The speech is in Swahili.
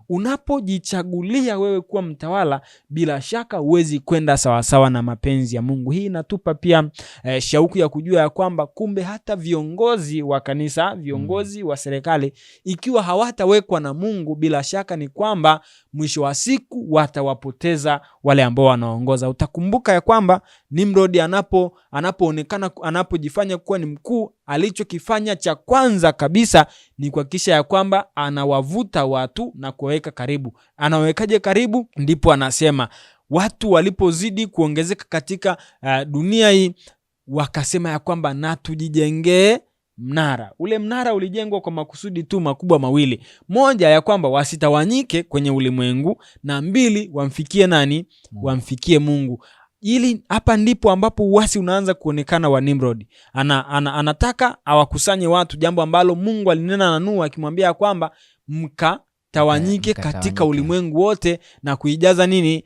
Unapojichagulia wewe kuwa mtawala, bila shaka huwezi kwenda sawasawa na mapenzi ya Mungu. Hii inatupa pia shauku ya kujua ya kwamba kumbe hata viongozi wa kanisa, viongozi wa serikali, ikiwa hawatawekwa na Mungu, bila shaka ni kwamba mwisho wa siku watawapoteza wale ambao wanaongoza. Utakumbuka ya kwamba Nimrod anapoonekana, anapojifanya kuwa ni mkuu, alichokifanya cha kwanza kabisa ni kuhakikisha ya kwamba anawavuta watu na kuweka karibu. Anawekaje karibu? Ndipo anasema watu walipozidi kuongezeka katika dunia hii, wakasema ya kwamba na tujijengee mnara. Ule mnara ulijengwa kwa makusudi tu makubwa mawili. Moja, ya kwamba wasitawanyike kwenye ulimwengu, na mbili, wamfikie nani? Wamfikie Mungu. Ili hapa ndipo ambapo uasi unaanza kuonekana wa Nimrod. Anataka awakusanye watu, jambo ambalo Mungu alinena na Nuhu akimwambia kwamba mkatawanyike katika ulimwengu wote na kuijaza nini?